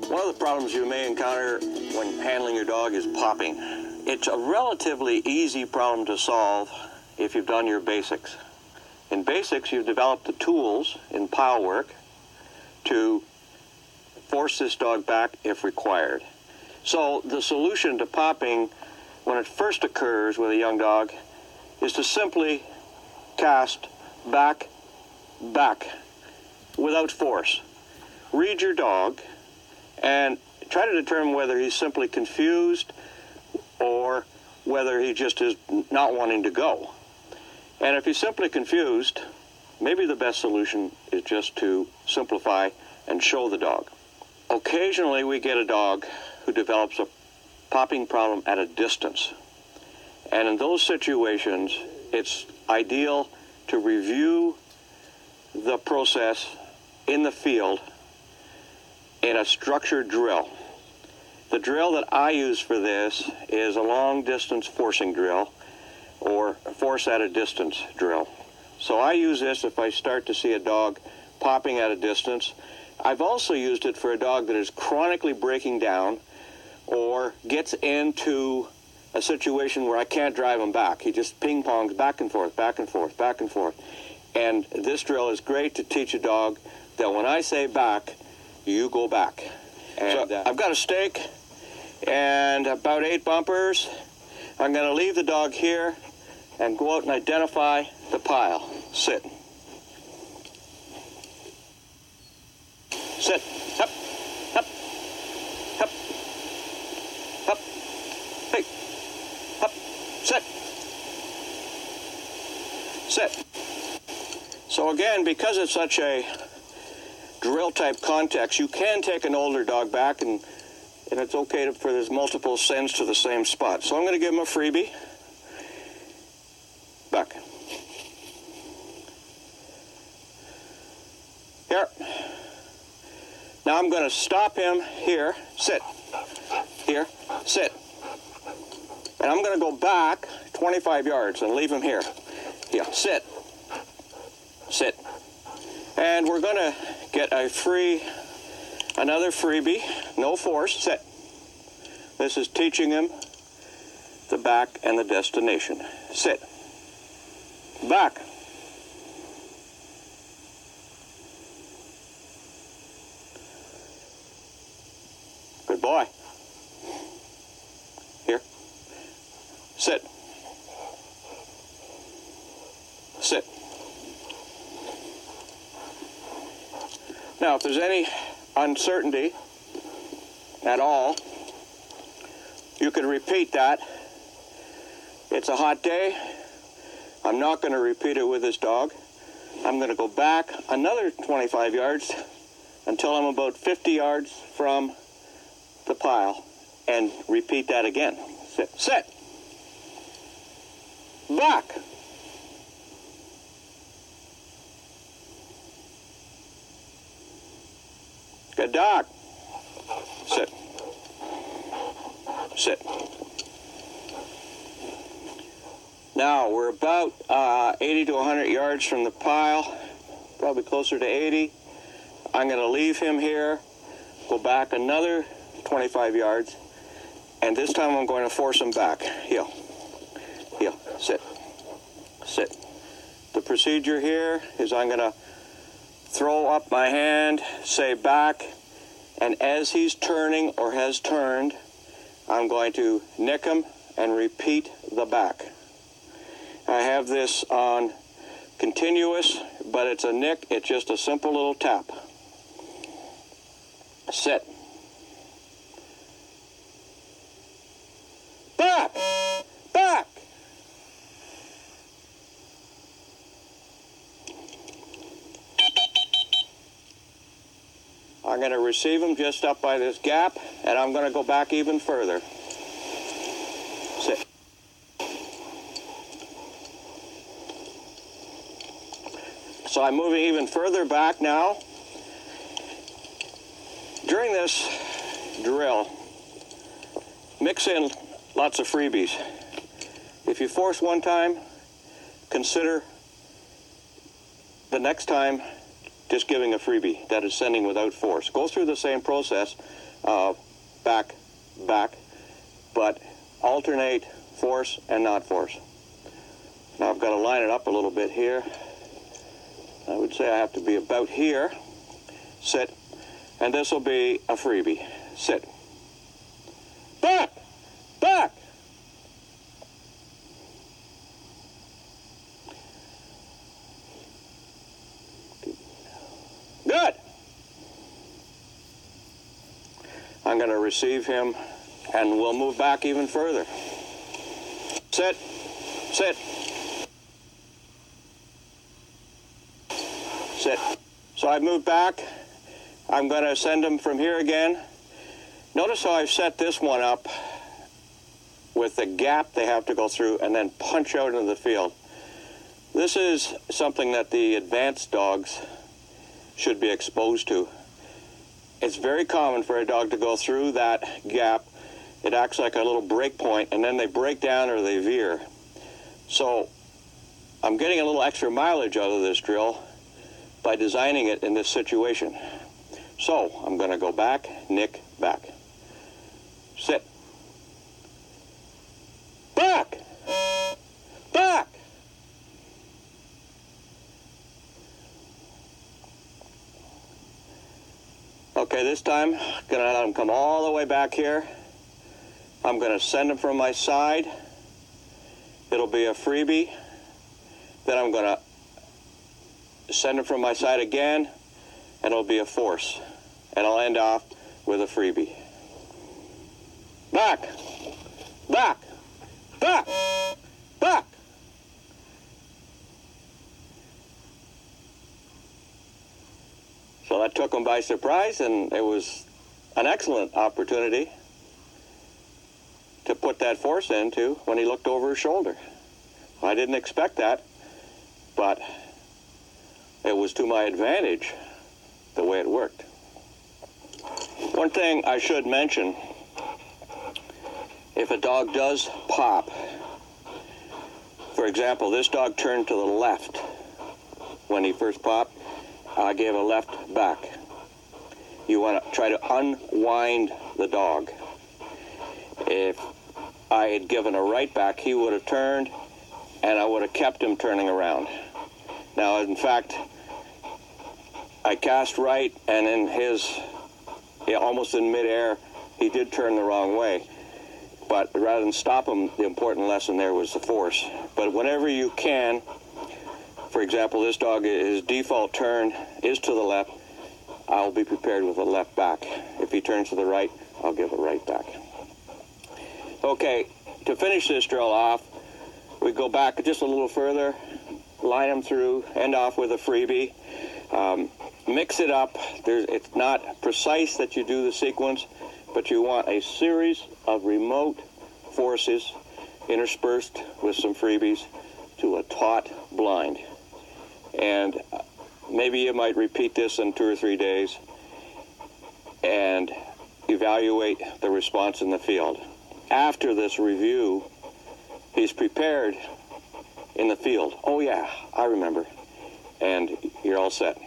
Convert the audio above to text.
One of the problems you may encounter when handling your dog is popping. It's a relatively easy problem to solve if you've done your basics. In basics, you've developed the tools in pile work to force this dog back if required. So the solution to popping when it first occurs with a young dog is to simply cast back, back, without force. Read your dog and try to determine whether he's simply confused or whether he just is not wanting to go. And if he's simply confused, maybe the best solution is just to simplify and show the dog. Occasionally we get a dog who develops a popping problem at a distance. And in those situations, it's ideal to review the process in the field in a structured drill. The drill that I use for this is a long distance forcing drill, or force at a distance drill. So I use this if I start to see a dog popping at a distance. I've also used it for a dog that is chronically breaking down or gets into a situation where I can't drive him back. He just ping-pongs back and forth, back and forth, back and forth. And this drill is great to teach a dog that when I say back, you go back. And so I've got a stake and about 8 bumpers. I'm going to leave the dog here and go out and identify the pile. Sit. Sit. Up. Up. Up. Up. Hey. Up. Sit. Sit. So again, because it's such a drill type context, you can take an older dog back and it's okay for there's multiple sends to the same spot. So I'm going to give him a freebie. Back. Here. Now I'm going to stop him here. Sit. Here. Sit. And I'm going to go back 25 yards and leave him here. Here. Sit. Sit. And we're going to get another freebie, no force. Sit. This is teaching him the back and the destination. Sit. Back. Good boy. Here. Sit. Sit. Now, if there's any uncertainty at all, you can repeat that. It's a hot day. I'm not going to repeat it with this dog. I'm going to go back another 25 yards until I'm about 50 yards from the pile and repeat that again. Sit. Sit. Back. Good dog. Sit. Sit. Now, we're about 80 to 100 yards from the pile, probably closer to 80. I'm going to leave him here, go back another 25 yards, and this time I'm going to force him back. Heel. Heel. Sit. Sit. The procedure here is I'm going to throw up my hand, say back, and as he's turning or has turned, I'm going to nick him and repeat the back. I have this on continuous, but it's a nick. It's just a simple little tap. Sit. Back! Back! I'm going to receive him just up by this gap, and I'm going to go back even further. Sit. So I'm moving even further back now. During this drill, mix in lots of freebies. If you force one time, consider the next time just giving a freebie. That is sending without force. Go through the same process, back, back, but alternate force and not force. Now I've got to line it up a little bit here. I would say I have to be about here. Sit. And this will be a freebie. Sit. Back! Back! Good! I'm going to receive him, and we'll move back even further. Sit. Sit. Sit. So I've moved back. I'm going to send him from here again. Notice how I've set this one up with the gap they have to go through and then punch out into the field. This is something that the advanced dogs should be exposed to. It's very common for a dog to go through that gap. It acts like a little break point, and then they break down or they veer. So I'm getting a little extra mileage out of this drill by designing it in this situation. So I'm going to go back, nick, back. Sit. Back! Back! Okay, this time, I'm going to let him come all the way back here. I'm going to send him from my side. It'll be a freebie. Then I'm going to send him from my side again, and it'll be a force. And I'll end off with a freebie. Back! Back! Back! Back! So that took him by surprise, and it was an excellent opportunity to put that force into when he looked over his shoulder. I didn't expect that, but it was to my advantage the way it worked. One thing I should mention, if a dog does pop, for example, this dog turned to the left when he first popped. I gave a left back. You want to try to unwind the dog. If I had given a right back, he would have turned, and I would have kept him turning around. Now, in fact, I cast right, and in his, almost in midair, he did turn the wrong way. But rather than stop him, the important lesson there was the force. But whenever you can, for example, this dog, his default turn is to the left, I'll be prepared with a left back. If he turns to the right, I'll give a right back. Okay, to finish this drill off, we go back just a little further, line them through, end off with a freebie. Mix it up. It's not precise that you do the sequence, but you want a series of remote forces interspersed with some freebies to a taut blind. And maybe you might repeat this in 2 or 3 days and evaluate the response in the field. After this review, he's prepared in the field. Oh yeah, I remember. And you're all set.